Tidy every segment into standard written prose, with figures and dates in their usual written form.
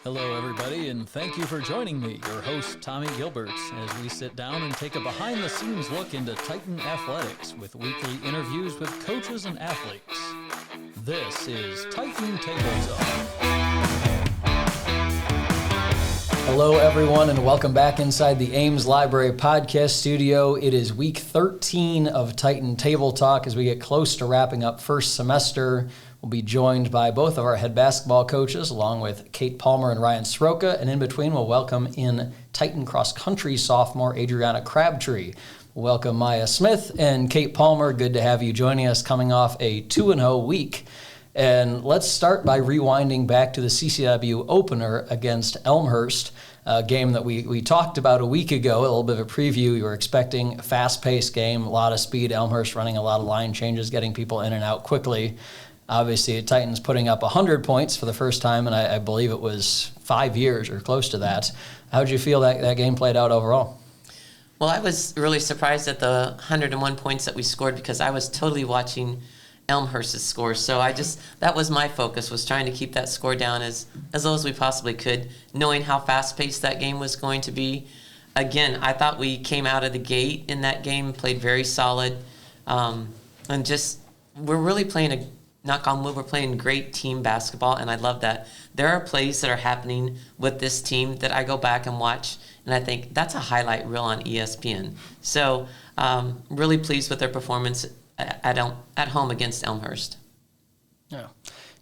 Hello, everybody, and thank you for joining me, your host, Tommy Gilbert, as we sit down and take a behind-the-scenes look into Titan athletics with weekly interviews with coaches and athletes. This is Titan Table Talk. Hello, everyone, and welcome back inside the Ames Library podcast studio. It is week 13 of Titan Table Talk as we get close to wrapping up first semester. We'll be joined by both of our head basketball coaches, along with Kate Palmer and Ryan Sroka, and in between we'll welcome in Titan cross-country sophomore Adriana Crabtree. We'll welcome Maya Smith and Kate Palmer. Good to have you joining us coming off a 2-0 week. And let's start by rewinding back to the CCIW opener against Elmhurst, a game that we talked about a week ago, a little bit of a preview. You were expecting a fast-paced game, a lot of speed, Elmhurst running a lot of line changes, getting people in and out quickly. Obviously, Titans putting up 100 points for the first time, and I believe it was 5 years or close to that. How did you feel that game played out overall? Well, I was really surprised at the 101 points that we scored because I was totally watching Elmhurst's score. So that was my focus, was trying to keep that score down as low as we possibly could, knowing how fast-paced that game was going to be. Again, I thought we came out of the gate in that game, played very solid, and we're really playing knock on wood, we're playing great team basketball, and I love that. There are plays that are happening with this team that I go back and watch, and I think that's a highlight reel on ESPN. So really pleased with their performance at home against Elmhurst. Yeah.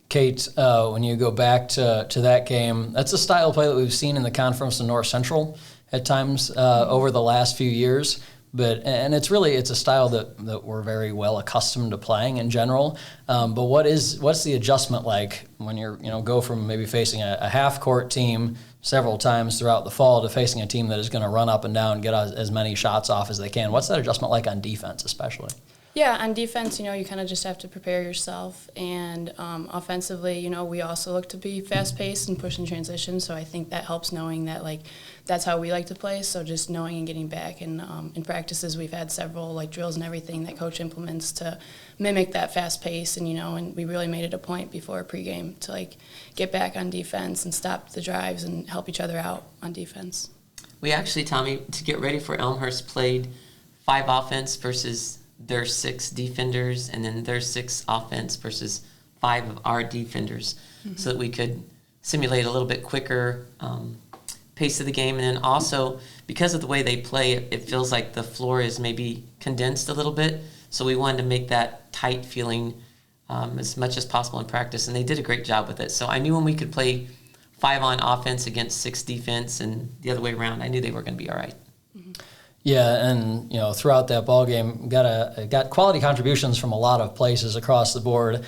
Kate, when you go back to that game, that's a style of play that we've seen in the conference in North Central at times over the last few years. And it's a style that we're very well accustomed to playing in general. But what's the adjustment like when go from maybe facing a half court team several times throughout the fall to facing a team that is going to run up and down, get as many shots off as they can? What's that adjustment like on defense, especially? Yeah, on defense, you kind of just have to prepare yourself. And offensively, we also look to be fast-paced and push in transition. So I think that helps knowing that, that's how we like to play. So just knowing and getting back. And in practices, we've had several, drills and everything that Coach implements to mimic that fast pace. And, and we really made it a point before pregame to, get back on defense and stop the drives and help each other out on defense. We actually, Tommy, to get ready for Elmhurst, played 5 offense versus their 6 defenders, and then their 6 offense versus 5 of our defenders, so that we could simulate a little bit quicker pace of the game. And then also, because of the way they play, it feels like the floor is maybe condensed a little bit, so we wanted to make that tight feeling as much as possible in practice, and they did a great job with it. So I knew when we could play 5 on offense against 6 defense and the other way around, I knew they were going to be all right. Yeah, and throughout that ball game, got quality contributions from a lot of places across the board.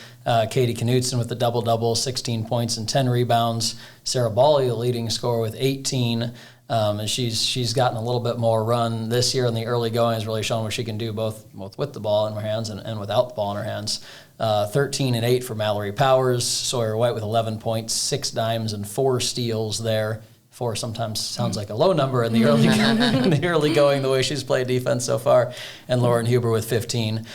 Katie Knutson with the double-double, 16 points and 10 rebounds. Sarah Bally, the leading scorer, with 18. And she's gotten a little bit more run this year in the early going, has really shown what she can do both with the ball in her hands and without the ball in her hands. 13 and 8 for Mallory Powers. Sawyer White with 11 points, 6 dimes and 4 steals there. 4 sometimes sounds like a low number in the early going, the way she's played defense so far. And Lauren Huber with 15.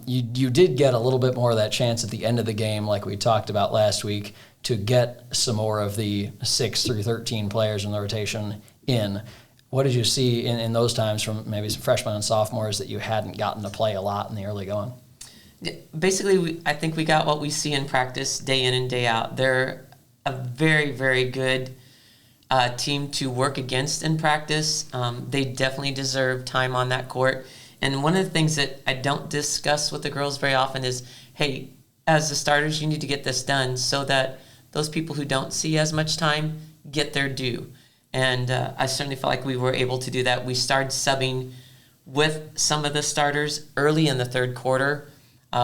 You did get a little bit more of that chance at the end of the game, like we talked about last week, to get some more of the 6 through 13 players in the rotation in. What did you see in those times from maybe some freshmen and sophomores that you hadn't gotten to play a lot in the early going? Basically, I think we got what we see in practice day in and day out. They're a very, very good team to work against in practice. They definitely deserve time on that court. And one of the things that I don't discuss with the girls very often is, hey, as the starters, you need to get this done so that those people who don't see as much time get their due. And I certainly felt like we were able to do that. We started subbing with some of the starters early in the third quarter,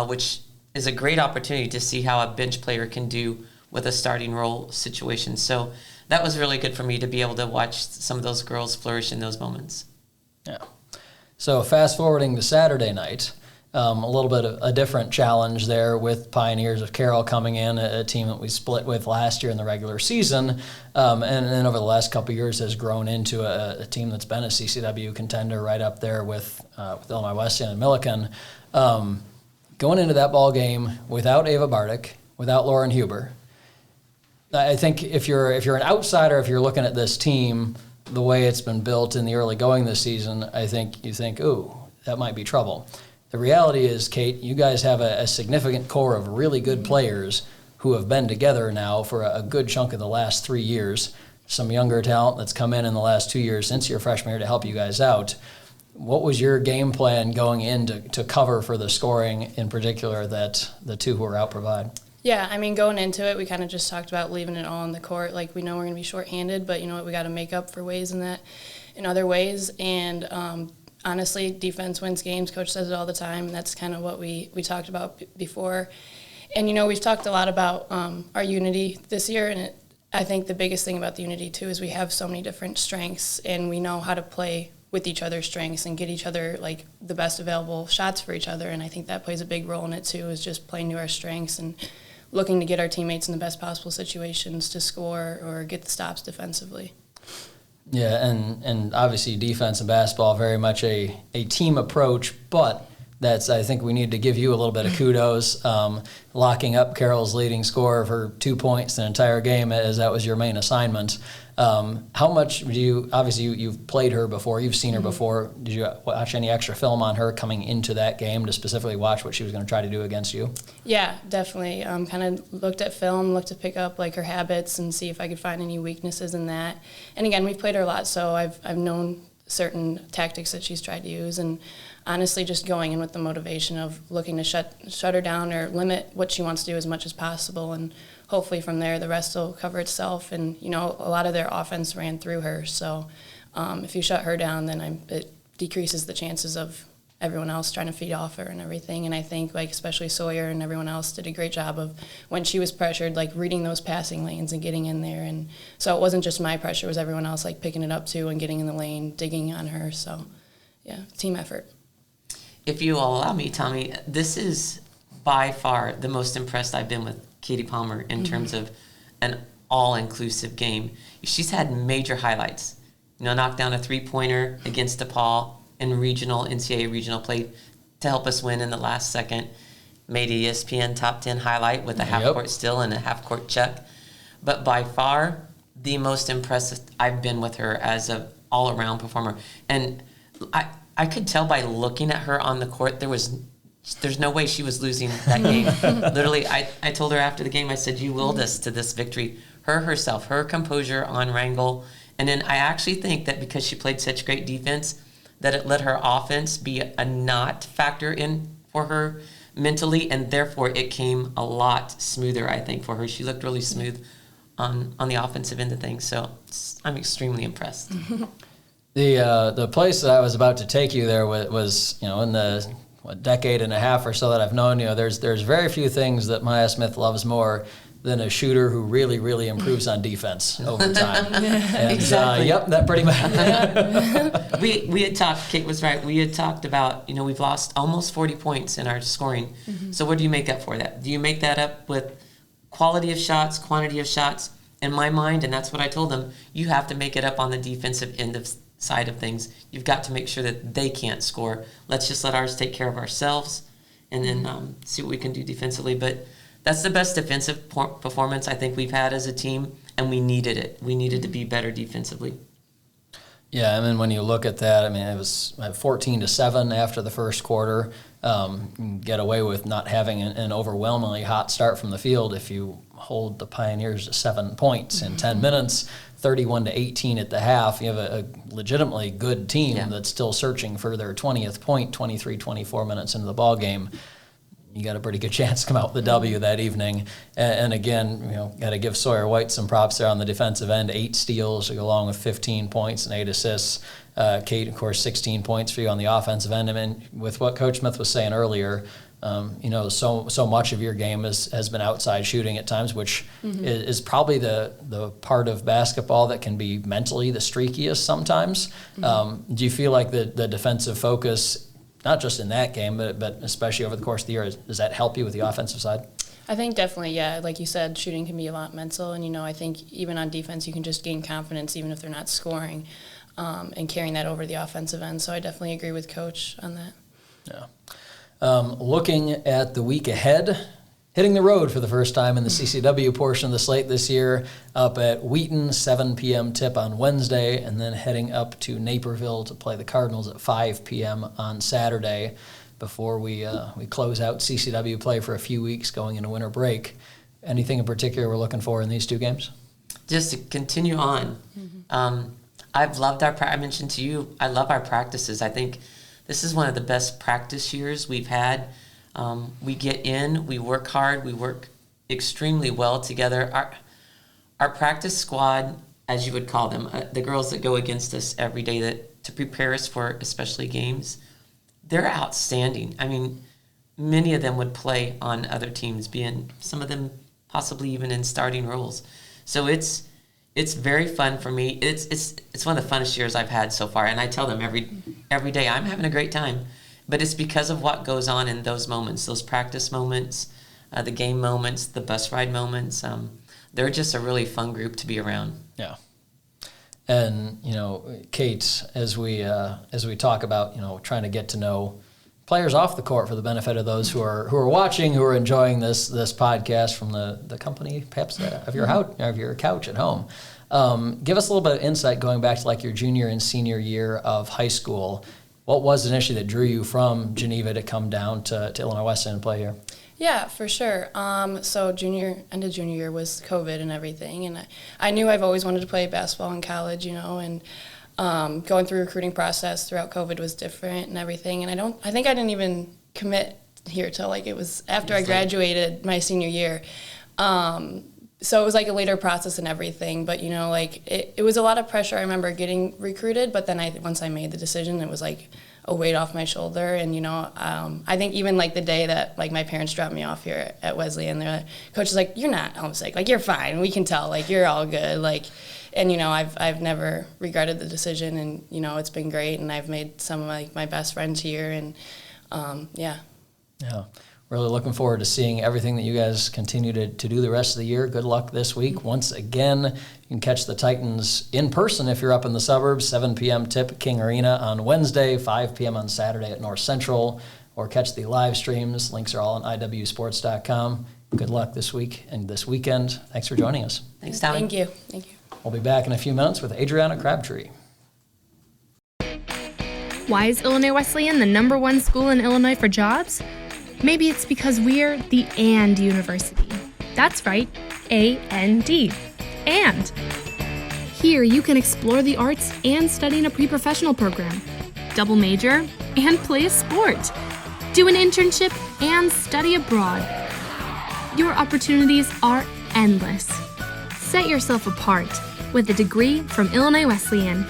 which is a great opportunity to see how a bench player can do with a starting role situation. So that was really good for me to be able to watch some of those girls flourish in those moments. Yeah. So fast forwarding to Saturday night, a little bit of a different challenge there with Pioneers of Carroll coming in, a team that we split with last year in the regular season, and then over the last couple of years has grown into a team that's been a CCW contender right up there with Illinois Wesleyan and Millikan. Going into that ball game without Ava Bartik, without Lauren Huber, I think if you're an outsider, if you're looking at this team, the way it's been built in the early going this season, I think you think, ooh, that might be trouble. The reality is, Kate, you guys have a significant core of really good players who have been together now for a good chunk of the last 3 years. Some younger talent that's come in the last 2 years since your freshman year to help you guys out. What was your game plan going in to cover for the scoring in particular that the two who are out provide? Yeah, I mean, going into it, we kind of just talked about leaving it all on the court. Like, we know we're going to be shorthanded, but you know what, we got to make up for ways in other ways. And honestly, defense wins games. Coach says it all the time, and that's kind of what we talked about before. And, you know, we've talked a lot about our unity this year, and I think the biggest thing about the unity, too, is we have so many different strengths, and we know how to play with each other's strengths and get each other, like, the best available shots for each other. And I think that plays a big role in it, too, is just playing to our strengths and looking to get our teammates in the best possible situations to score or get the stops defensively. Yeah, and obviously defense and basketball very much a team approach, but that's, I think we need to give you a little bit of kudos. Locking up Carroll's leading scorer for 2 points the entire game, as that was your main assignment. How much do you, obviously you've played her before, you've seen her before. Did you watch any extra film on her coming into that game to specifically watch what she was going to try to do against you? Yeah, definitely. Kind of looked at film, looked to pick up like her habits and see if I could find any weaknesses in that. And again, we've played her a lot, so I've known certain tactics that she's tried to use, and honestly just going in with the motivation of looking to shut her down or limit what she wants to do as much as possible, and hopefully from there the rest will cover itself. And you know, a lot of their offense ran through her, so if you shut her down, then it decreases the chances of everyone else trying to feed off her and everything. And I think, like, especially Sawyer and everyone else did a great job of, when she was pressured, like reading those passing lanes and getting in there. And so it wasn't just my pressure, it was everyone else like picking it up too and getting in the lane, digging on her. So yeah, team effort. If you will allow me, Tommy, this is by far the most impressed I've been with Katie Palmer in terms of an all-inclusive game. She's had major highlights. You know, knocked down a three-pointer against DePaul in NCAA regional play to help us win in the last second. Made a ESPN top 10 highlight with a half-court steal and a half-court chuck. But by far, the most impressive I've been with her as an all-around performer. And I could tell by looking at her on the court, there's no way she was losing that game. Literally, I told her after the game, I said, you willed us to this victory. Her herself, her composure on Wrangle. And then I actually think that because she played such great defense, that it let her offense be a not factor in for her mentally, and therefore it came a lot smoother, I think, for her. She looked really smooth on the offensive end of things. So I'm extremely impressed. The place that I was about to take you there was you know, in the decade and a half or so that I've known you, there's very few things that Maya Smith loves more than a shooter who really, really improves on defense over time. And, exactly. Yep, that pretty much. We had talked, Kate was right, we had talked about, you know, we've lost almost 40 points in our scoring. So what do you make up for that? Do you make that up with quality of shots, quantity of shots? In my mind, and that's what I told them, you have to make it up on the defensive end of side of things. You've got to make sure that they can't score. Let's just let ours take care of ourselves and then see what we can do defensively. But that's the best defensive performance I think we've had as a team, and we needed it. We needed to be better defensively. Yeah, I mean, when you look at that, I mean, it was 14-7 after the first quarter. Get away with not having an overwhelmingly hot start from the field if you hold the Pioneers to 7 points in 10 minutes, 31-18 at the half. You have a legitimately good team that's still searching for their 20th point, 23-24 minutes into the ball game. You got a pretty good chance to come out with the W that evening. And again, you know, got to give Sawyer White some props there on the defensive end. 8 steals along with 15 points and 8 assists. Kate, of course, 16 points for you on the offensive end. I mean, with what Coach Smith was saying earlier, you know, so much of your game has been outside shooting at times, which is probably the part of basketball that can be mentally the streakiest sometimes. Do you feel like the defensive focus, not just in that game, but especially over the course of the year, does that help you with the offensive side? I think definitely, yeah. Like you said, shooting can be a lot mental, and, you know, I think even on defense you can just gain confidence even if they're not scoring, and carrying that over the offensive end. So I definitely agree with Coach on that. Yeah. Looking at the week ahead, hitting the road for the first time in the CCW portion of the slate this year, up at Wheaton, 7 p.m. tip on Wednesday, and then heading up to Naperville to play the Cardinals at 5 p.m. on Saturday before we close out CCW play for a few weeks going into winter break. Anything in particular we're looking for in these two games? Just to continue on, I've loved I mentioned to you, I love our practices. I think this is one of the best practice years we've had. We get in, we work hard, we work extremely well together. Our practice squad, as you would call them, the girls that go against us every day to prepare us for especially games, they're outstanding. I mean, many of them would play on other teams, being some of them possibly even in starting roles. So it's very fun for me. It's one of the funnest years I've had so far, and I tell them every day I'm having a great time. But it's because of what goes on in those moments, those practice moments, the game moments, the bus ride moments. They're just a really fun group to be around. Yeah. And, Kate, as we talk about, trying to get to know players off the court for the benefit of those who are watching, who are enjoying this podcast from the company, perhaps of your couch at home. Give us a little bit of insight going back to like your junior and senior year of high school. What was initially that drew you from Geneva to come down to Illinois Wesleyan and play here? Yeah, for sure. So end of junior year was COVID and everything, and I knew I've always wanted to play basketball in college, and going through recruiting process throughout COVID was different and everything. And I think I didn't even commit here till like it was after I graduated my senior year. So it was like a later process and everything, but it was a lot of pressure. I remember getting recruited, but then once I made the decision, it was like a weight off my shoulder. And I think even like the day that like my parents dropped me off here at Wesleyan, they're like, coach is like, you're not homesick, like you're fine, we can tell, like you're all good, like. And I've never regretted the decision, and it's been great, and I've made some of like my best friends here, and yeah. Really looking forward to seeing everything that you guys continue to do the rest of the year. Good luck this week. Once again, you can catch the Titans in person if you're up in the suburbs, 7 p.m. tip at King Arena on Wednesday, 5 p.m. on Saturday at North Central, or catch the live streams. Links are all on iwsports.com. Good luck this week and this weekend. Thanks for joining us. Thanks, Tommy. Thank you. We'll be back in a few minutes with Adriana Crabtree. Why is Illinois Wesleyan the #1 school in Illinois for jobs? Maybe it's because we're the AND University. That's right, A-N-D. And. Here you can explore the arts and study in a pre-professional program, double major, and play a sport, do an internship, and study abroad. Your opportunities are endless. Set yourself apart with a degree from Illinois Wesleyan.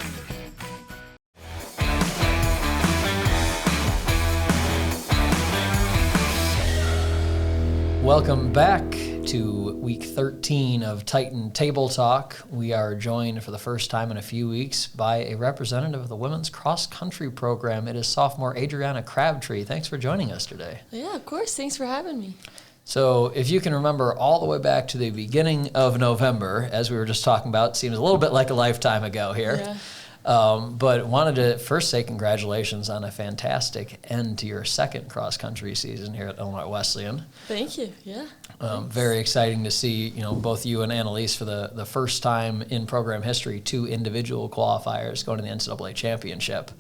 Welcome back to week 13 of Titan Table Talk. We are joined for the first time in a few weeks by a representative of the women's cross-country program. It is sophomore Adriana Crabtree. Thanks for joining us today. Yeah, of course. Thanks for having me. So if you can remember all the way back to the beginning of November, as we were just talking about, it seems a little bit like a lifetime ago here. Yeah. But wanted to first say congratulations on a fantastic end to your second cross-country season here at Illinois Wesleyan. Thank you, yeah. Very exciting to see, both you and Annalise for the first time in program history, 2 individual qualifiers going to the NCAA championship.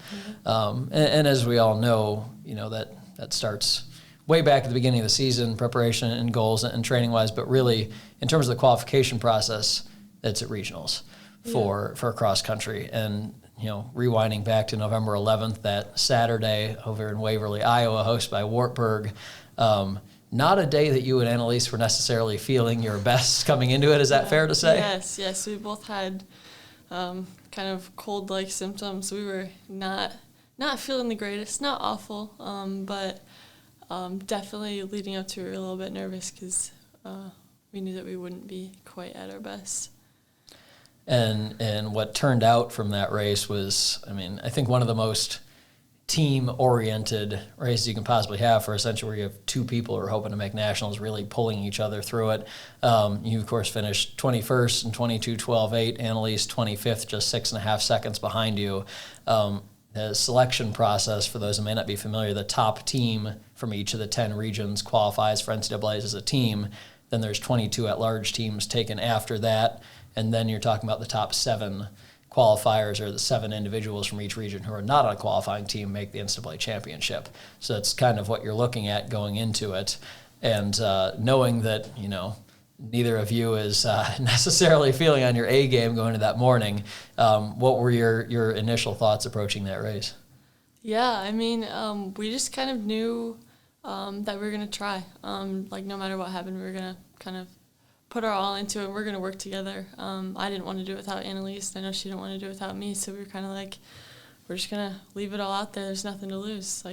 Mm-hmm. And as we all know, that starts way back at the beginning of the season, preparation and goals and training-wise, but really in terms of the qualification process, it's at regionals for cross-country. And, rewinding back to November 11th, that Saturday over in Waverly, Iowa, hosted by Wartburg, not a day that you and Annalise were necessarily feeling your best coming into it. Is that fair to say? Yes. We both had kind of cold-like symptoms. We were not feeling the greatest, not awful, but definitely leading up to it, we were a little bit nervous because we knew that we wouldn't be quite at our best. And what turned out from that race was, I think one of the most team-oriented races you can possibly have for essentially where you have 2 people who are hoping to make nationals really pulling each other through it. You, of course, finished 21st and 22-12-8. Annalise, 25th, just 6.5 seconds behind you. the selection process, for those who may not be familiar, the top team from each of the 10 regions qualifies for NCAAs as a team. Then there's 22 at-large teams taken after that, and then you're talking about the top 7 qualifiers, or the 7 individuals from each region who are not on a qualifying team make the NCAA championship. So that's kind of what you're looking at going into it. And knowing that, neither of you is necessarily feeling on your A game going to that morning, what were your initial thoughts approaching that race? Yeah, I mean, we just kind of knew that we were going to try. No matter what happened, we were going to kind of put our all into it. We're going to work together. I didn't want to do it without Annalise. I know she didn't want to do it without me, so we were kind of like, we're just going to leave it all out there. There's nothing to lose.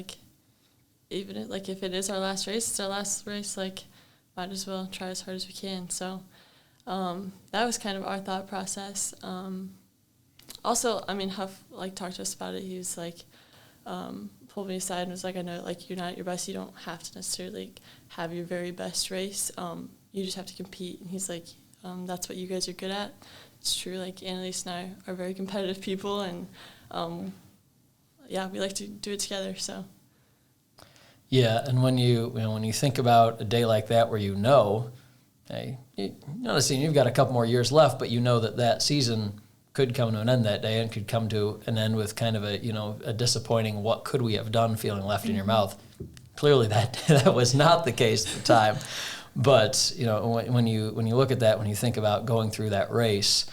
Even if it is our last race, it's our last race. Might as well try as hard as we can. So that was kind of our thought process. Also, I mean, Huff talked to us about it. He was pulled me aside and was like, I know you're not at your best. You don't have to necessarily have your very best race. You just have to compete. And he's like, that's what you guys are good at. It's true. Annalise and I are very competitive people, and we like to do it together. So. Yeah, and when you think about a day like that, where hey, you've got a couple more years left, but that season could come to an end that day, and could come to an end with kind of a disappointing "what could we have done" feeling left in your mouth. Clearly, that was not the case at the time. But when you look at that, when you think about going through that race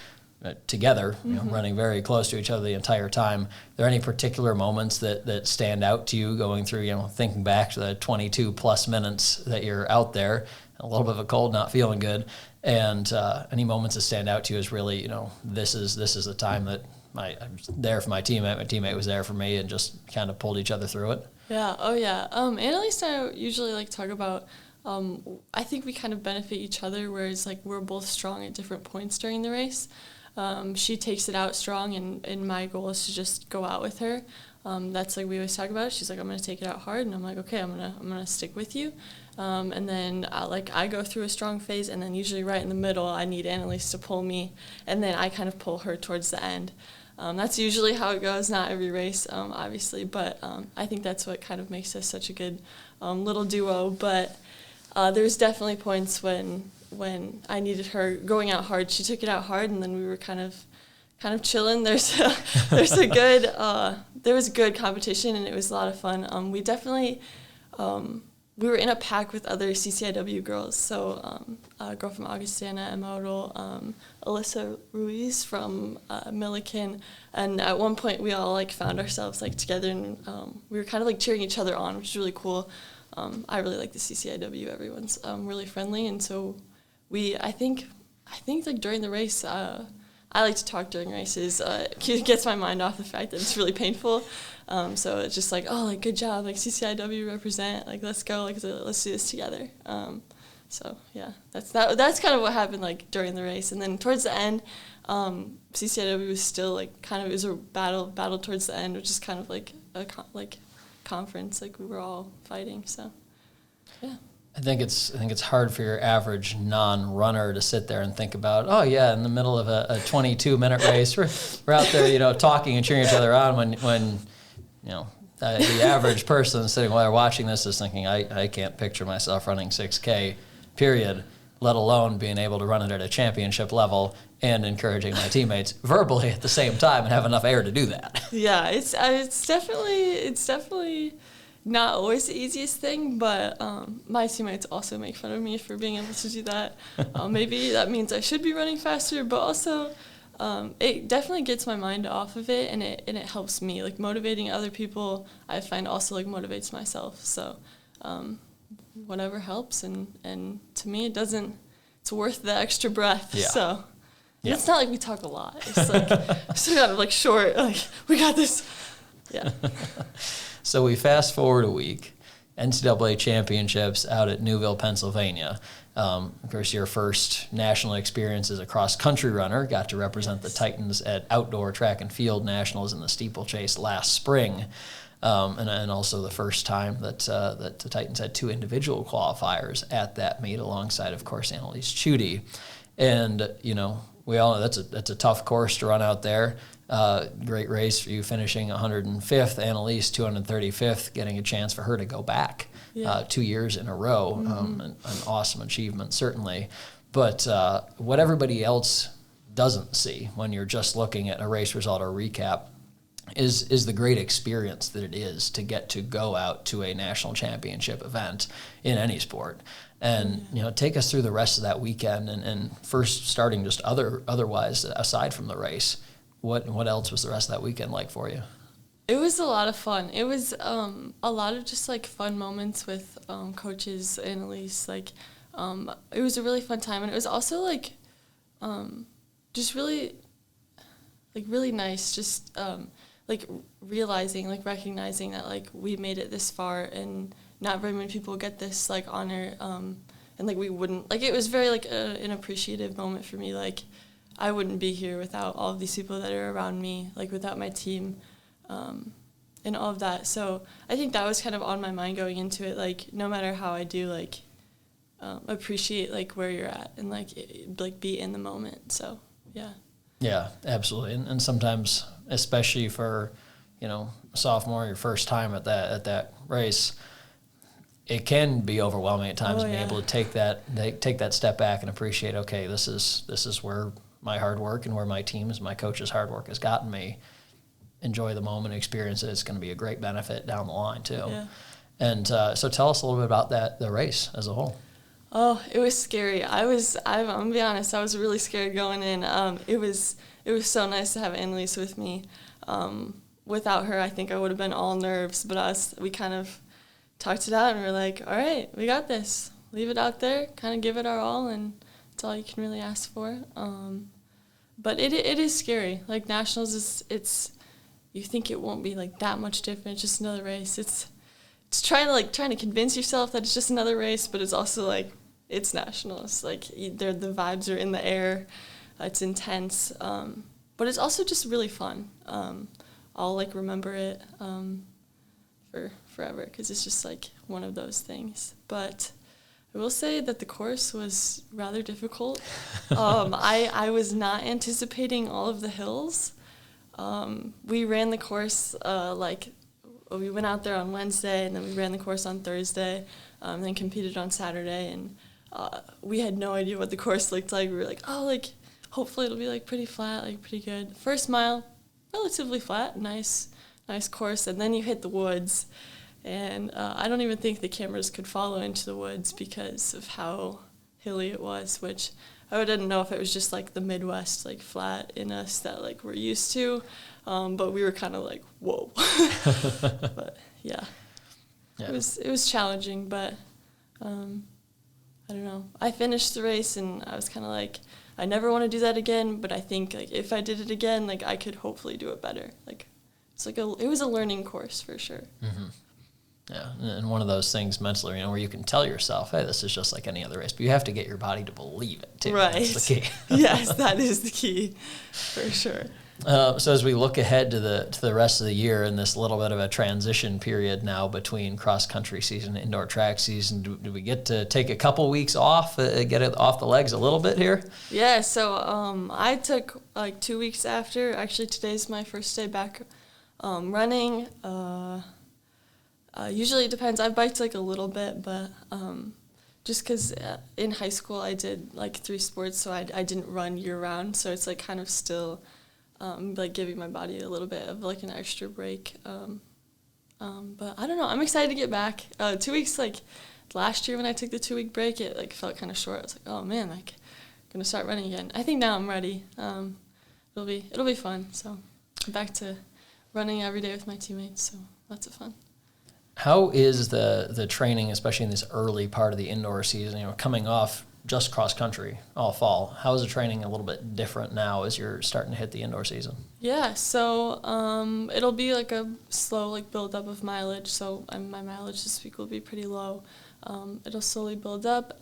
together, running very close to each other the entire time, are there any particular moments that stand out to you going through, thinking back to the 22 plus minutes that you're out there, a little bit of a cold, not feeling good, and any moments that stand out to you as really, this is the time that I'm there for my teammate, my teammate was there for me, and just kind of pulled each other through it? Yeah, oh yeah. Annalise and I usually talk about, I think we kind of benefit each other, whereas we're both strong at different points during the race. She takes it out strong, and my goal is to just go out with her. That's we always talk about it. She's like, I'm going to take it out hard, and I'm like, okay, I'm gonna stick with you. And then I go through a strong phase, and then usually right in the middle, I need Annalise to pull me, and then I kind of pull her towards the end. That's usually how it goes. Not every race, obviously, but I think that's what kind of makes us such a good little duo. But there's definitely points when I needed her going out hard. She took it out hard, and then we were kind of chilling. There was good competition, and it was a lot of fun. We definitely we were in a pack with other CCIW girls. So a girl from Augustana, Emma Odell, Alyssa Ruiz from Milliken, and at one point we all found ourselves together, and we were kind of cheering each other on, which is really cool. I really like the CCIW. Everyone's really friendly, and so I think during the race, I like to talk during races. It gets my mind off the fact that it's really painful. So it's just good job, CCIW represent, let's go, let's do this together. So yeah, that's kind of what happened during the race, and then towards the end, CCIW was still it was a battle towards the end, which is kind of a conference, we were all fighting. So yeah. I think it's hard for your average non-runner to sit there and think about, oh yeah, in the middle of a 22-minute race, we're out there, talking and cheering each other on, when the average person sitting while they're watching this is thinking, I can't picture myself running 6K, period, let alone being able to run it at a championship level and encouraging my teammates verbally at the same time and have enough air to do that. Yeah, it's definitely not always the easiest thing, but my teammates also make fun of me for being able to do that. Maybe that means I should be running faster, but also it definitely gets my mind off of it, and it helps me. Motivating other people, I find also motivates myself. So whatever helps, and to me it's worth the extra breath. Yeah. So yeah. It's not we talk a lot. It's still kind of short. We got this. Yeah. So we fast forward a week, NCAA championships out at Newville, Pennsylvania. Of course, your first national experience as a cross-country runner, got to represent the Titans at outdoor track and field nationals in the steeplechase last spring, and also the first time that the Titans had 2 individual qualifiers at that meet, alongside, of course, Annalise Chudy. And, we all know that's a tough course to run out there. Great race for you, finishing 105th, Annalise 235th, getting a chance for her to go back 2 years in a row. An awesome achievement, certainly. But what everybody else doesn't see when you're just looking at a race result or recap is the great experience that it is to get to go out to a national championship event in any sport. And take us through the rest of that weekend, and first starting just otherwise aside from the race, what else was the rest of that weekend like for you? It was a lot of fun. It was a lot of just like fun moments with coaches, Annalise. Like it was a really fun time, and it was also like just really nice. Just like realizing, like recognizing that like we made it this far, and not very many people get this like honor, and like we wouldn't, like it was very like an appreciative moment for me. Like I wouldn't be here without all of these people that are around me, like without my team, and all of that. So I think that was kind of on my mind going into it. Like no matter how I do, like appreciate like where you're at and like be in the moment. So yeah. Yeah, absolutely. And sometimes, especially for, sophomore, your first time at that race, it can be overwhelming at times being able to take that step back and appreciate, okay, this is where my hard work and where my team's, my coach's hard work has gotten me. Enjoy the moment, experience it. It's going to be a great benefit down the line too. Yeah. And so tell us a little bit about the race as a whole. Oh, it was scary. I'm gonna be honest, I was really scared going in. It was so nice to have Annalise with me. Without her, I think I would have been all nerves, but we kind of talked it out and we were like, all right, we got this. Leave it out there, kind of give it our all, and it's all you can really ask for. But it is scary. Like nationals you think it won't be like that much different. It's just another race. It's trying to convince yourself that it's just another race, but it's also like it's nationals. Like the vibes are in the air. It's intense, but it's also just really fun. I'll like remember it for forever because it's just like one of those things. But I will say that the course was rather difficult. I was not anticipating all of the hills. We ran the course we went out there on Wednesday, and then we ran the course on Thursday, then competed on Saturday, and we had no idea what the course looked like. We were like, hopefully it'll be like pretty flat, like pretty good. First mile, relatively flat, nice course, and then you hit the woods, and I don't even think the cameras could follow into the woods because of how hilly it was, which I didn't know if it was just like the Midwest, like flat in us that like we're used to. But we were kind of like, whoa. But yeah, it was challenging, but I don't know. I finished the race and I was kind of like, I never want to do that again, but I think like if I did it again, like I could hopefully do it better. Like it's like it was a learning course for sure. Mm-hmm. Yeah, and one of those things mentally, where you can tell yourself, hey, this is just like any other race, but you have to get your body to believe it too. Right. That's the key. Yes, that is the key, for sure. So as we look ahead to the rest of the year in this little bit of a transition period now between cross-country season and indoor track season, do we get to take a couple weeks off, get it off the legs a little bit here? Yeah, so I took like 2 weeks after. Actually, today's my first day back running. Usually it depends. I've biked like a little bit, but just because in high school I did like 3 sports, so I didn't run year-round, so it's like kind of still like giving my body a little bit of like an extra break. But I don't know. I'm excited to get back. 2 weeks, like last year when I took the 2-week break, it like felt kind of short. I was like, oh man, like I'm gonna start running again. I think now I'm ready. It'll be fun. So I'm back to running every day with my teammates. So lots of fun. How is the training, especially in this early part of the indoor season, coming off just cross-country all fall? How is the training a little bit different now as you're starting to hit the indoor season? Yeah, so it'll be like a slow like build-up of mileage. So my mileage this week will be pretty low. It'll slowly build up.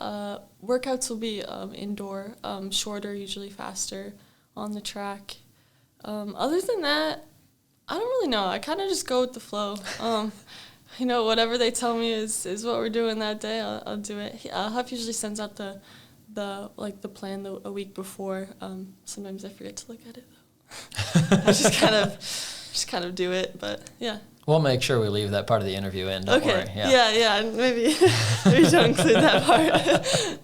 Workouts will be indoor, shorter, usually faster on the track. Other than that, I don't really know. I kind of just go with the flow. Whatever they tell me is what we're doing that day, I'll do it. Huff usually sends out the the plan a week before. Sometimes I forget to look at it though. I just kind of do it, but yeah. We'll make sure we leave that part of the interview in. Don't worry. Yeah. Maybe don't include that part.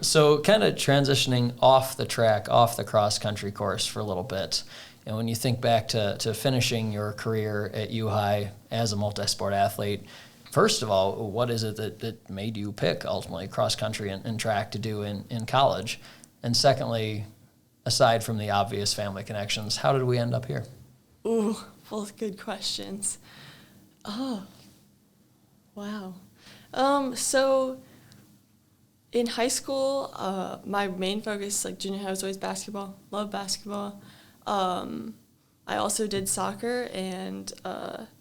So kind of transitioning off the track, off the cross-country course for a little bit, and when you think back to finishing your career at U-High as a multi-sport athlete, first of all, what is it that made you pick ultimately cross-country and track to do in college? And secondly, aside from the obvious family connections, how did we end up here? Ooh, both good questions. Oh, wow. So in high school, my main focus, like junior high, was always basketball. Love basketball. I also did soccer, and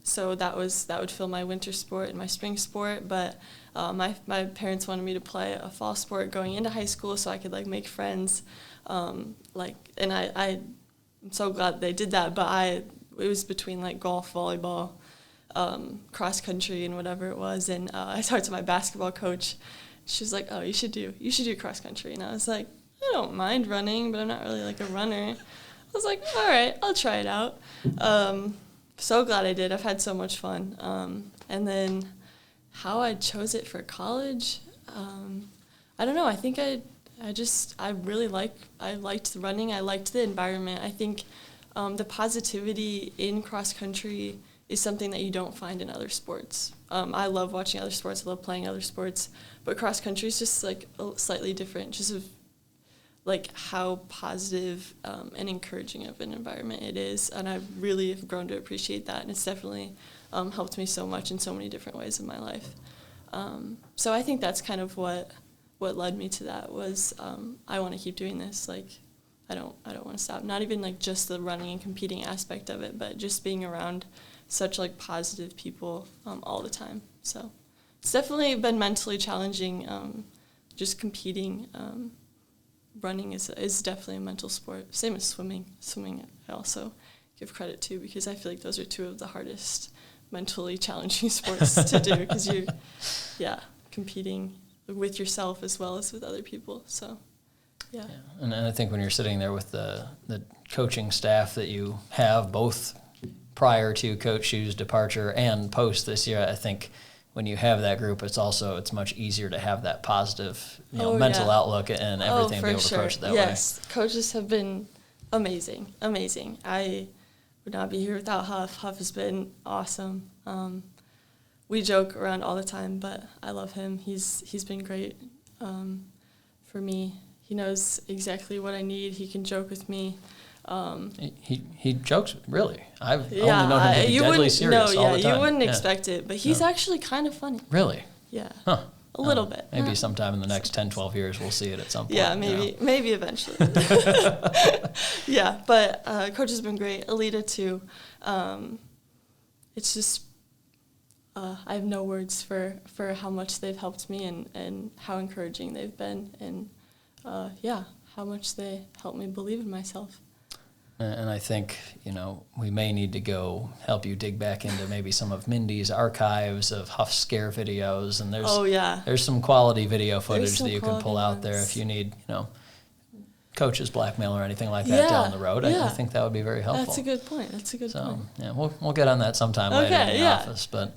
so that would fill my winter sport and my spring sport. But my parents wanted me to play a fall sport going into high school, so I could like make friends. And I'm so glad they did that. But it was between like golf, volleyball, cross country, and whatever it was. And I talked to my basketball coach. She was like, "Oh, you should do cross country." And I was like, "I don't mind running, but I'm not really like a runner." I was like, "All right, I'll try it out." So glad I did. I've had so much fun. And then how I chose it for college, I don't know. I think I liked the running. I liked the environment. I think the positivity in cross country is something that you don't find in other sports. I love watching other sports. I love playing other sports. But cross country is just like slightly different, just of like how positive and encouraging of an environment it is. And I really have grown to appreciate that. And it's definitely helped me so much in so many different ways in my life. So I think that's kind of what led me to that was I want to keep doing this. Like, I don't want to stop. Not even like just the running and competing aspect of it, but just being around such like positive people all the time. So it's definitely been mentally challenging. Just competing, running is definitely a mental sport. Same as swimming. Swimming I also give credit to because I feel like those are two of the hardest mentally challenging sports to do because you're, competing with yourself as well as with other people. So, yeah. And I think when you're sitting there with the coaching staff that you have, both prior to Coach Shu's departure and post this year, I think when you have that group, it's much easier to have that positive mental outlook and everything, be able to approach it that way. Yes, coaches have been amazing. I would not be here without Huff. Huff has been awesome. We joke around all the time, but I love him. He's been great for me. He knows exactly what I need. He can joke with me. He jokes, really. I've only known him to be deadly serious all the time. You wouldn't expect it, but he's actually kind of funny. Really? Yeah. Huh. A little bit. Maybe sometime in the next 10, 12 years we'll see it at some point. Yeah, maybe eventually. Yeah, but Coach has been great. Alita, too. It's just, I have no words for how much they've helped me and how encouraging they've been and, how much they helped me believe in myself. And I think, we may need to go help you dig back into maybe some of Mindy's archives of Huff scare videos. And there's some quality video footage that you can pull out there if you need, coach's blackmail or anything like that down the road. I think that would be very helpful. That's a good point. So, we'll get on that sometime later in the office. But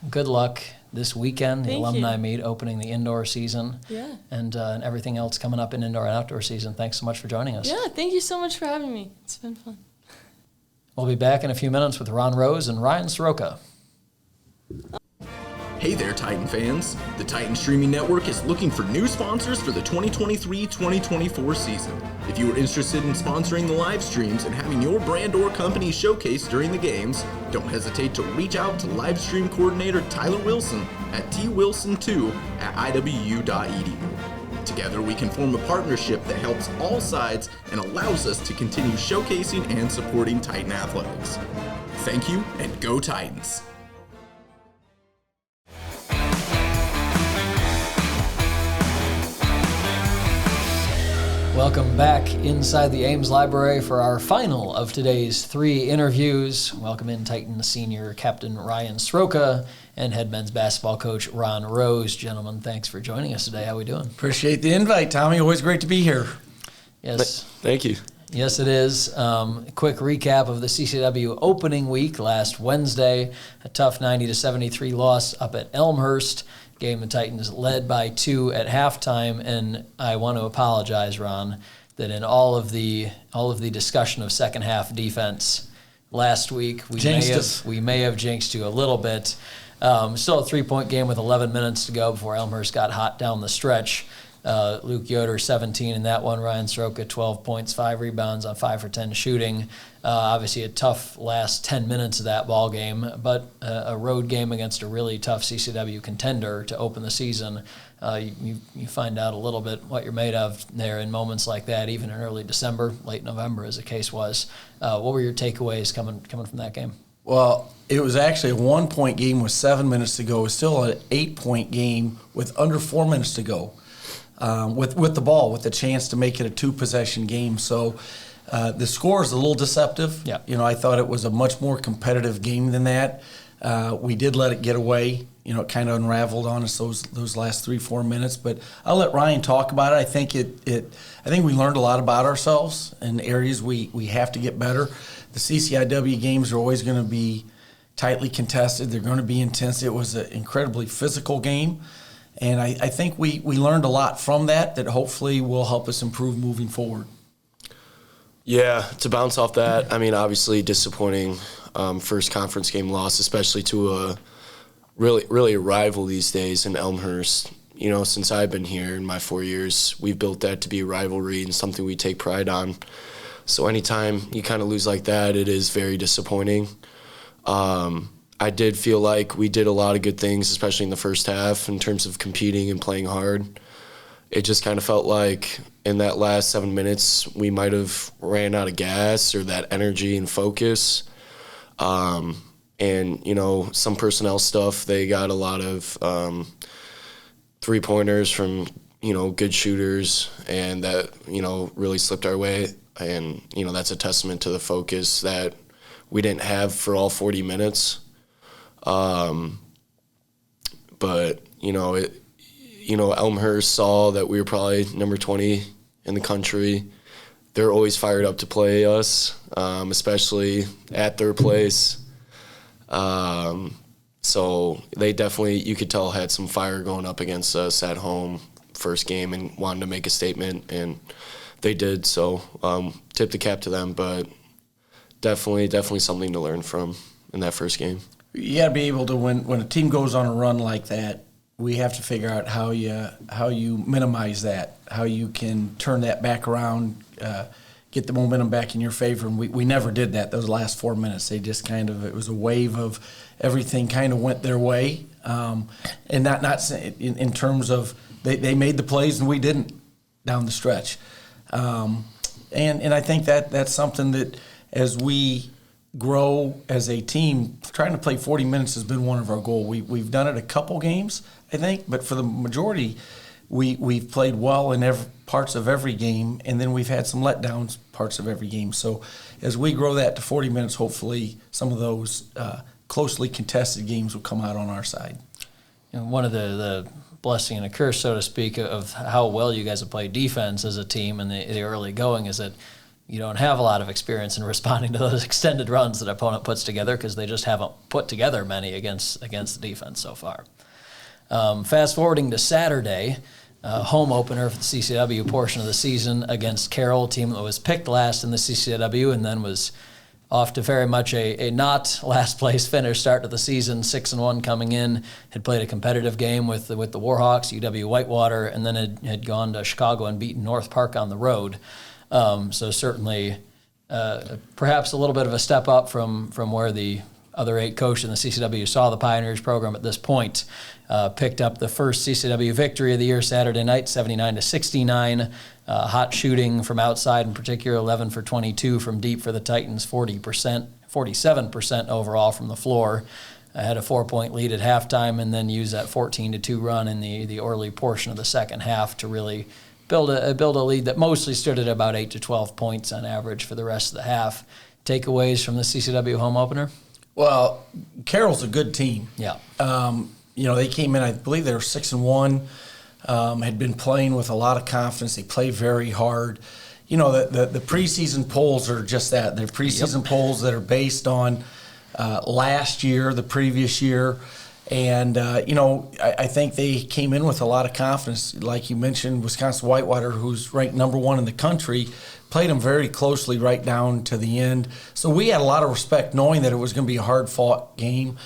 good luck this weekend, the alumni meet opening the indoor season, and everything else coming up in indoor and outdoor season. Thanks so much for joining us. Yeah, thank you so much for having me. It's been fun. We'll be back in a few minutes with Ron Rose and Ryan Sroka. Hey there, Titan fans. The Titan Streaming Network is looking for new sponsors for the 2023-2024 season. If you are interested in sponsoring the live streams and having your brand or company showcased during the games, don't hesitate to reach out to live stream coordinator Tyler Wilson at twilson2@iwu.edu. Together we can form a partnership that helps all sides and allows us to continue showcasing and supporting Titan athletics. Thank you, and go Titans! Welcome back inside the Ames Library for our final of today's 3 interviews. Welcome in Titan senior captain Ryan Sroka and head men's basketball coach Ron Rose. Gentlemen, thanks for joining us today. How are we doing? Appreciate the invite, Tommy. Always great to be here. Yes. Thank you. Yes, it is. Quick recap of the CCW opening week last Wednesday. A tough 90-73 loss up at Elmhurst. Game the Titans led by 2 at halftime, and I want to apologize, Ron, that in all of the discussion of second half defense last week, we may have jinxed you a little bit. Still a 3-point game with 11 minutes to go before Elmhurst got hot down the stretch. Luke Yoder, 17 in that one. Ryan Sroka, 12 points, 5 rebounds on 5 for 10 shooting. Obviously a tough last 10 minutes of that ball game, but a road game against a really tough CCW contender to open the season. You find out a little bit what you're made of there in moments like that, even in early December, late November, as the case was. What were your takeaways coming from that game? Well, it was actually a 1-point game with 7 minutes to go. It was still an 8-point game with under 4 minutes to go. With the ball, with the chance to make it a 2-possession game. So the score is a little deceptive. Yeah. I thought it was a much more competitive game than that. We did let it get away. It kind of unraveled on us those last 3-4 minutes. But I'll let Ryan talk about it. I think I think we learned a lot about ourselves in areas we have to get better. The CCIW games are always going to be tightly contested. They're going to be intense. It was an incredibly physical game. And I think we learned a lot from that hopefully will help us improve moving forward. Yeah, to bounce off that, I mean, obviously disappointing first conference game loss, especially to a really a rival these days in Elmhurst. Since I've been here in my 4 years, we've built that to be a rivalry and something we take pride on. So anytime you kind of lose like that, it is very disappointing. I did feel like we did a lot of good things, especially in the first half, in terms of competing and playing hard. It just kind of felt like in that last 7 minutes, we might have ran out of gas or that energy and focus. And, some personnel stuff, they got a lot of three-pointers from, good shooters, and that, really slipped our way. And, that's a testament to the focus that we didn't have for all 40 minutes. But Elmhurst saw that we were probably number 20 in the country. They're always fired up to play us, especially at their place. So they definitely, you could tell, had some fire going up against us at home first game and wanted to make a statement, and they did. So tip the cap to them, but definitely something to learn from in that first game. You got to be able to, when a team goes on a run like that, we have to figure out how you minimize that, how you can turn that back around, get the momentum back in your favor. And we never did that those last 4 minutes. They just it was a wave of everything kind of went their way. And not in terms of they made the plays and we didn't down the stretch. And I think that's something that as we grow as a team, trying to play 40 minutes has been one of our goals. We've done it a couple games, I think, but for the majority, we've played well in parts of every game, and then we've had some letdowns parts of every game. So as we grow that to 40 minutes, hopefully some of those closely contested games will come out on our side. One of the blessing and a curse, so to speak, of how well you guys have played defense as a team in the early going is that you don't have a lot of experience in responding to those extended runs that opponent puts together because they just haven't put together many against the defense so far. Fast forwarding to Saturday, home opener for the CCW portion of the season against Carroll, a team that was picked last in the CCW and then was off to very much a not last place finish start to the season, 6-1 coming in, had played a competitive game with the Warhawks, UW Whitewater, and then had gone to Chicago and beaten North Park on the road. So certainly perhaps a little bit of a step up from where the other 8 coaches in the CCW saw the Pioneers program at this point. Picked up the first CCW victory of the year Saturday night, 79-69. Hot shooting from outside in particular, 11 for 22 from deep for the Titans, 47% overall from the floor. Had a 4-point lead at halftime and then used that 14-2 run in the early portion of the second half to really build a lead that mostly stood at about 8 to 12 points on average for the rest of the half. Takeaways from the CCW home opener? Well, Carroll's a good team. Yeah. They came in, I believe they were 6-1, had been playing with a lot of confidence. They play very hard. The preseason polls are just that. They're preseason polls that are based on last year, the previous year. And, I think they came in with a lot of confidence. Like you mentioned, Wisconsin Whitewater, who's ranked number 1 in the country, played them very closely right down to the end. So we had a lot of respect knowing that it was going to be a hard-fought game.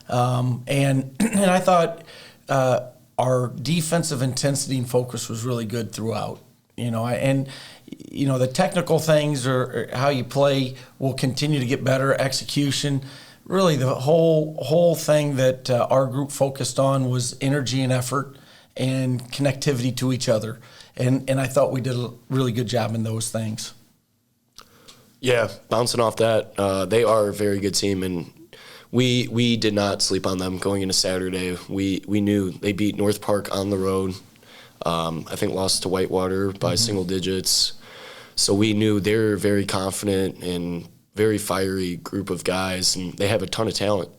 And I thought our defensive intensity and focus was really good throughout. The technical things or how you play will continue to get better. Execution, really the whole thing that our group focused on was energy and effort and connectivity to each other. And I thought we did a really good job in those things. Yeah, bouncing off that, they are a very good team, and we did not sleep on them going into Saturday. We knew they beat North Park on the road. I think lost to Whitewater by single digits. So we knew they were very confident and very fiery group of guys, and they have a ton of talent.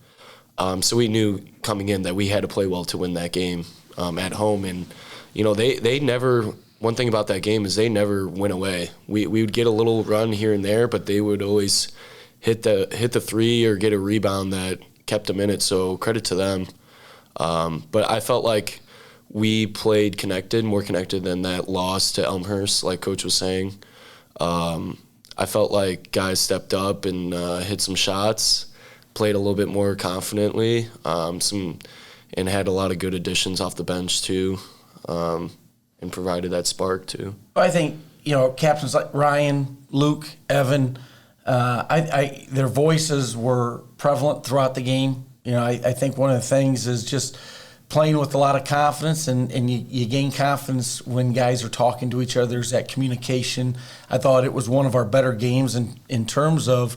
So we knew coming in that we had to play well to win that game at home. And, they never – one thing about that game is they never went away. We would get a little run here and there, but they would always hit the three or get a rebound that kept them in it. So credit to them. But I felt like we played connected, more connected than that loss to Elmhurst, like Coach was saying. I felt like guys stepped up and hit some shots, played a little bit more confidently, and had a lot of good additions off the bench too, and provided that spark too. I think captains like Ryan, Luke, Evan, their voices were prevalent throughout the game. I think one of the things is just playing with a lot of confidence, and you gain confidence when guys are talking to each other. There's that communication. I thought it was one of our better games in terms of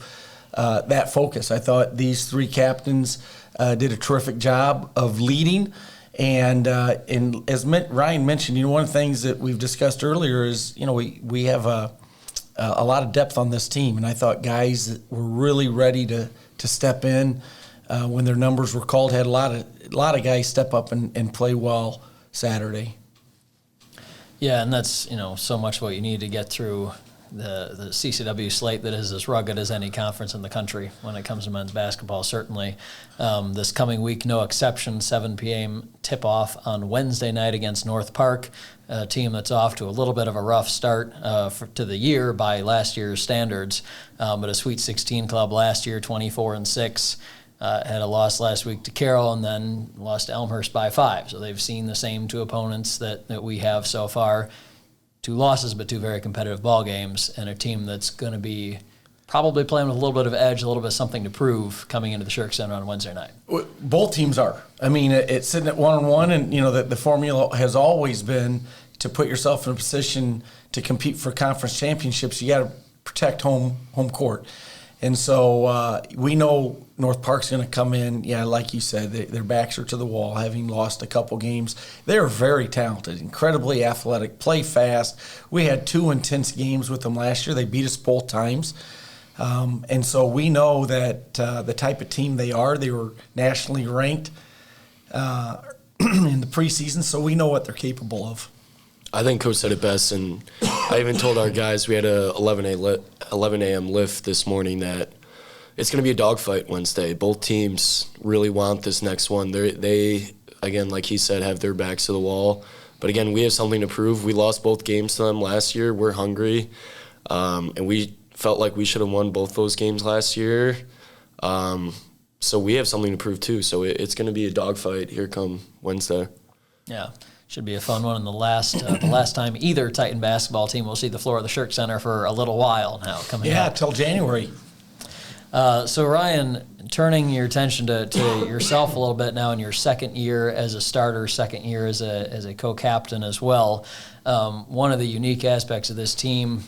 that focus. I thought these three captains did a terrific job of leading. And as Ryan mentioned, one of the things that we've discussed earlier is, we have a lot of depth on this team. And I thought guys were really ready to step in when their numbers were called. Had a lot of guys step up and play well Saturday. Yeah, and that's so much what you need to get through the CCW slate that is as rugged as any conference in the country when it comes to men's basketball. Certainly, this coming week, no exception. 7 p.m. tip-off on Wednesday night against North Park, a team that's off to a little bit of a rough start to the year by last year's standards, but a Sweet 16 club last year, 24-6. Had a loss last week to Carroll and then lost to Elmhurst by 5. So they've seen the same two opponents that we have so far. 2 losses, but 2 very competitive ball games, and a team that's going to be probably playing with a little bit of edge, a little bit of something to prove coming into the Shirk Center on Wednesday night. Both teams are. I mean, it's sitting at 1-1, and the formula has always been to put yourself in a position to compete for conference championships. You got to protect home court. And so we know North Park's going to come in, like you said, their backs are to the wall, having lost a couple games. They're very talented, incredibly athletic, play fast. We had 2 intense games with them last year. They beat us both times. And so we know that the type of team they were nationally ranked in the preseason, so we know what they're capable of. I think Coach said it best, and I even told our guys, we had a 11 a.m. lift this morning, that it's going to be a dogfight Wednesday. Both teams really want this next one. They, again, like he said, have their backs to the wall. But, again, we have something to prove. We lost both games to them last year. We're hungry, and we felt like we should have won both those games last year. So we have something to prove, too. So it's going to be a dogfight here come Wednesday. Yeah. Should be a fun one. And the last time either Titan basketball team will see the floor of the Shirk Center for a little while now coming up. Till January. So Ryan, turning your attention to yourself a little bit now in your second year as a starter, second year as a co-captain as well. One of the unique aspects of this team,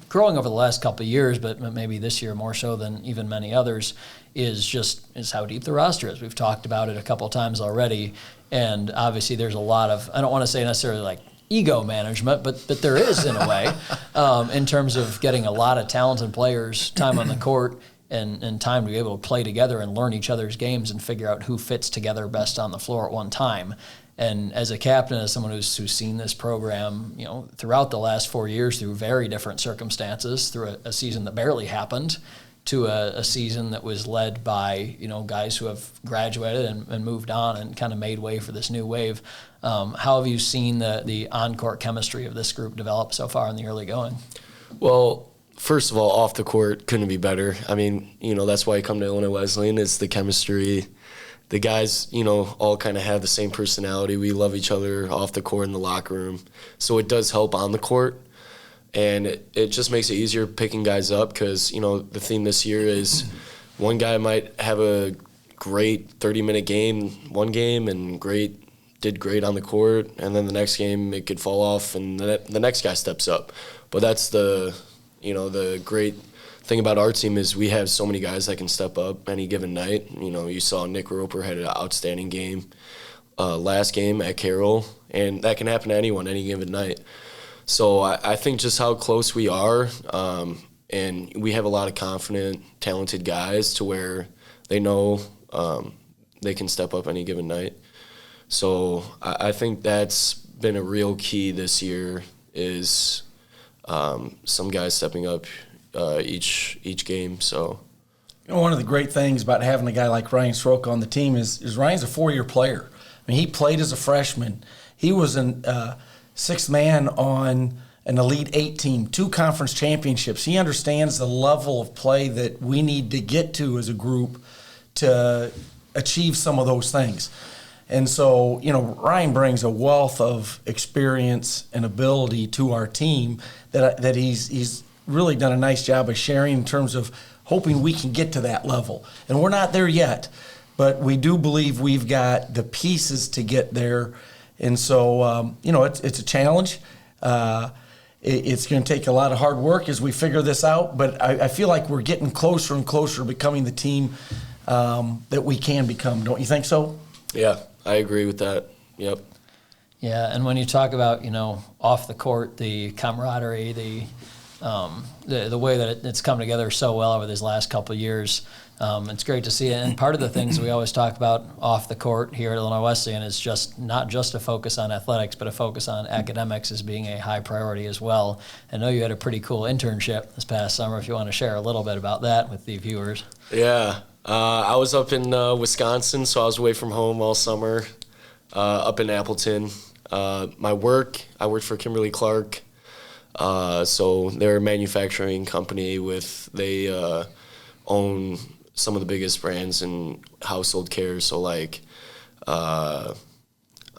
growing over the last couple of years, but maybe this year more so than even many others, is how deep the roster is. We've talked about it a couple of times already. And obviously there's a lot of, I don't want to say necessarily like ego management, but there is in a way, in terms of getting a lot of talented players time on the court and time to be able to play together and learn each other's games and figure out who fits together best on the floor at one time. And as a captain, as someone who's seen this program, throughout the last 4 years through very different circumstances, through a season that barely happened, to a season that was led by guys who have graduated and moved on and kind of made way for this new wave. How have you seen the on-court chemistry of this group develop so far in the early going? Well, first of all, off the court couldn't be better. I mean, that's why I come to Illinois Wesleyan, is the chemistry. The guys, all kind of have the same personality. We love each other off the court in the locker room. So it does help on the court. And it just makes it easier picking guys up because, the theme this year is one guy might have a great 30-minute game one game and did great on the court, and then the next game it could fall off and the next guy steps up. But that's the great thing about our team is we have so many guys that can step up any given night. You saw Nick Roper had an outstanding game last game at Carroll, and that can happen to anyone any given night. So I think just how close we are, and we have a lot of confident, talented guys to where they know they can step up any given night. So I think that's been a real key this year is some guys stepping up each game. So one of the great things about having a guy like Ryan Sroka on the team is Ryan's a 4-year player. I mean, he played as a freshman. He was a sixth man on an Elite 8 team, 2 conference championships. He understands the level of play that we need to get to as a group to achieve some of those things. And so, Ryan brings a wealth of experience and ability to our team that he's really done a nice job of sharing in terms of hoping we can get to that level. And we're not there yet, but we do believe we've got the pieces to get there. And so, it's a challenge. It's going to take a lot of hard work as we figure this out, but I feel like we're getting closer and closer to becoming the team that we can become. Don't you think so? Yeah, I agree with that. Yep. Yeah, and when you talk about, off the court, the camaraderie, the way that it's come together so well over these last couple of years, it's great to see it. And part of the things we always talk about off the court here at Illinois Wesleyan is just not just a focus on athletics, but a focus on academics as being a high priority as well. I know you had a pretty cool internship this past summer. If you want to share a little bit about that with the viewers. Yeah, I was up in Wisconsin, so I was away from home all summer, up in Appleton. I worked for Kimberly-Clark. So they're a manufacturing company they own some of the biggest brands in household care. So I'm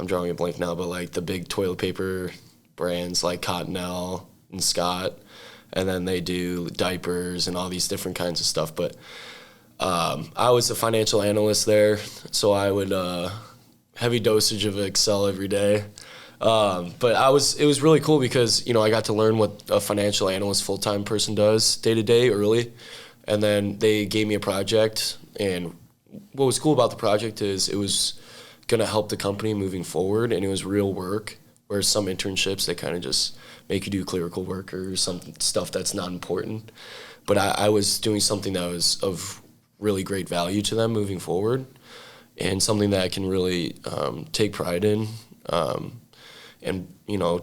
drawing a blank now, but the big toilet paper brands like Cottonelle and Scott, and then they do diapers and all these different kinds of stuff. But I was a financial analyst there, so I would heavy dosage of Excel every day. But it was really cool because, I got to learn what a financial analyst full-time person does day to day early. And then they gave me a project. And what was cool about the project is it was going to help the company moving forward. And it was real work, whereas some internships, they kind of just make you do clerical work or some stuff that's not important. But I was doing something that was of really great value to them moving forward and something that I can really take pride in. And,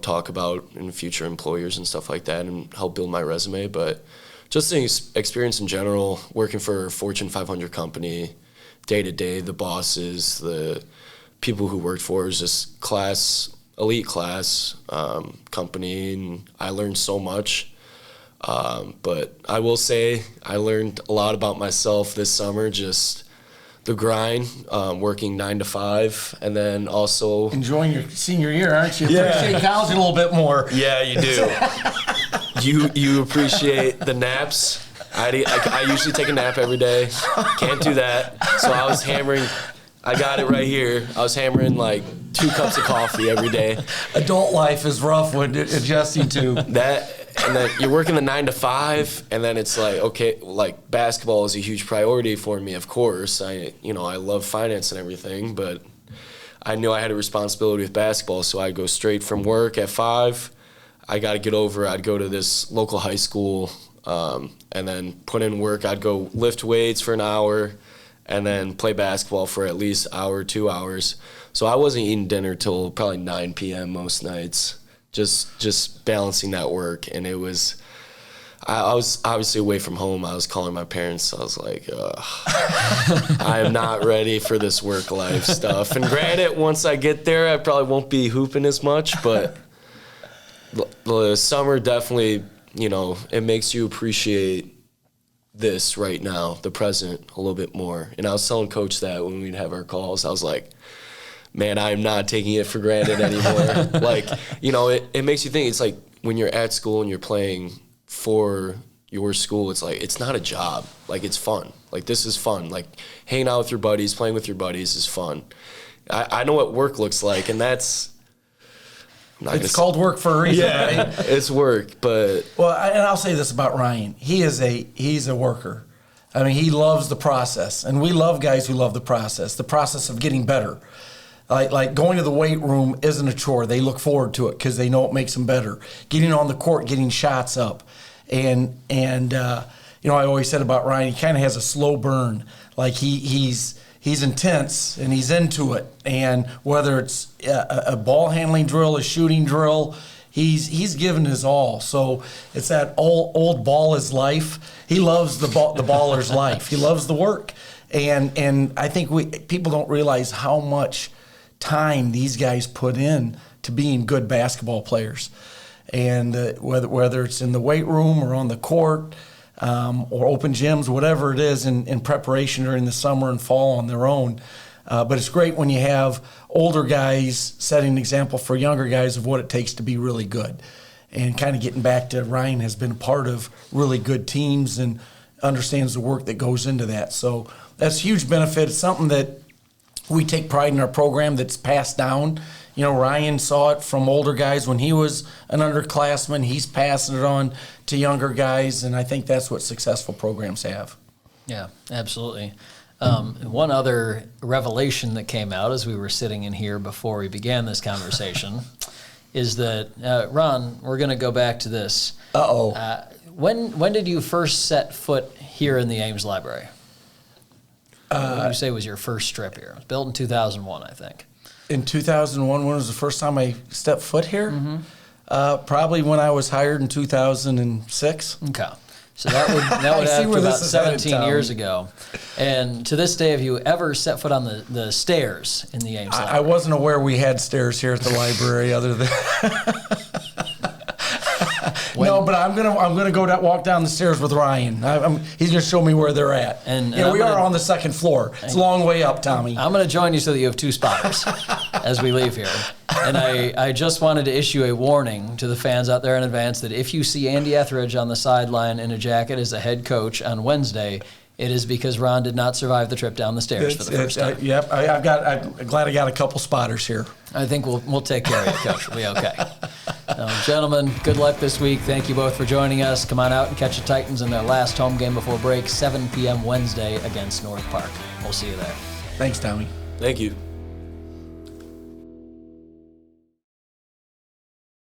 talk about in future employers and stuff like that and help build my resume. But just the experience in general, working for a Fortune 500 company, day to day, the bosses, the people who worked for, is just elite class company, and I learned so much. But I will say I learned a lot about myself this summer, just the grind, working 9 to 5, and then also enjoying your senior year, aren't you? Yeah. Appreciate college a little bit more. Yeah, you do. You appreciate the naps. I usually take a nap every day. Can't do that. So I was hammering. I got it right here. I was hammering 2 cups of coffee every day. Adult life is rough when adjusting to that. And then you're working the 9 to 5, and then it's basketball is a huge priority for me, of course. I love finance and everything, but I knew I had a responsibility with basketball, so I'd go straight from work at 5. I'd go to this local high school and then put in work. I'd go lift weights for an hour and then play basketball for at least an hour, 2 hours. So I wasn't eating dinner till probably 9 p.m. most nights, just balancing that work. And it was, I was obviously away from home. I was calling my parents. I was like, I am not ready for this work life stuff. And granted, once I get there, I probably won't be hooping as much, but the summer definitely, it makes you appreciate this right now, the present, a little bit more. And I was telling Coach that when we'd have our calls. I was like, man, I'm not taking it for granted anymore. Like, it makes you think. It's like when you're at school and you're playing for your school, it's like, it's not a job. Like, it's fun. Like, this is fun. Like, hanging out with your buddies, playing with your buddies is fun. I know what work looks like, and that's... It's called work for a reason, right? It's work, but... Well, and I'll say this about Ryan. He's a worker. I mean, he loves the process, and we love guys who love the process of getting better. Like going to the weight room isn't a chore. They look forward to it because they know it makes them better. Getting on the court, getting shots up. And I always said about Ryan, he kind of has a slow burn. Like he's intense and he's into it. And whether it's a ball handling drill, a shooting drill, he's given his all. So it's that old ball is life. He loves the baller's life. He loves the work. And I think people don't realize how much time these guys put in to being good basketball players. And whether it's in the weight room or on the court, or open gyms, whatever it is, in preparation during the summer and fall on their own. But it's great when you have older guys setting an example for younger guys of what it takes to be really good. And kind of getting back to Ryan has been a part of really good teams and understands the work that goes into that. So that's a huge benefit. It's something that we take pride in our program that's passed down. Ryan saw it from older guys when he was an underclassman. He's passing it on to younger guys, and I think that's what successful programs have. Yeah, absolutely. One other revelation that came out as we were sitting in here before we began this conversation is that, Ron, we're going to go back to this. When did you first set foot here in the Ames Library? What would you say was your first trip here? It was built in 2001, I think. In 2001, when was the first time I stepped foot here? Mm-hmm. Probably when I was hired in 2006. Okay. So that would add to about 17 years ago. And to this day, have you ever set foot on the stairs in the Ames Library? I wasn't aware we had stairs here at the library other than... No, but I'm gonna go walk down the stairs with Ryan. He's gonna show me where they're at. And we are on the second floor. It's a long way up, Tommy. I'm gonna join you so that you have two spotters as we leave here. And I just wanted to issue a warning to the fans out there in advance that if you see Andy Etheridge on the sideline in a jacket as a head coach on Wednesday, it is because Ron did not survive the trip down the stairs for the first time. Yep, I'm glad I got a couple spotters here. I think we'll take care of you, Coach. We'll be okay. Gentlemen, good luck this week. Thank you both for joining us. Come on out and catch the Titans in their last home game before break, 7 p.m. Wednesday against North Park. We'll see you there. Thanks, Tommy. Thank you.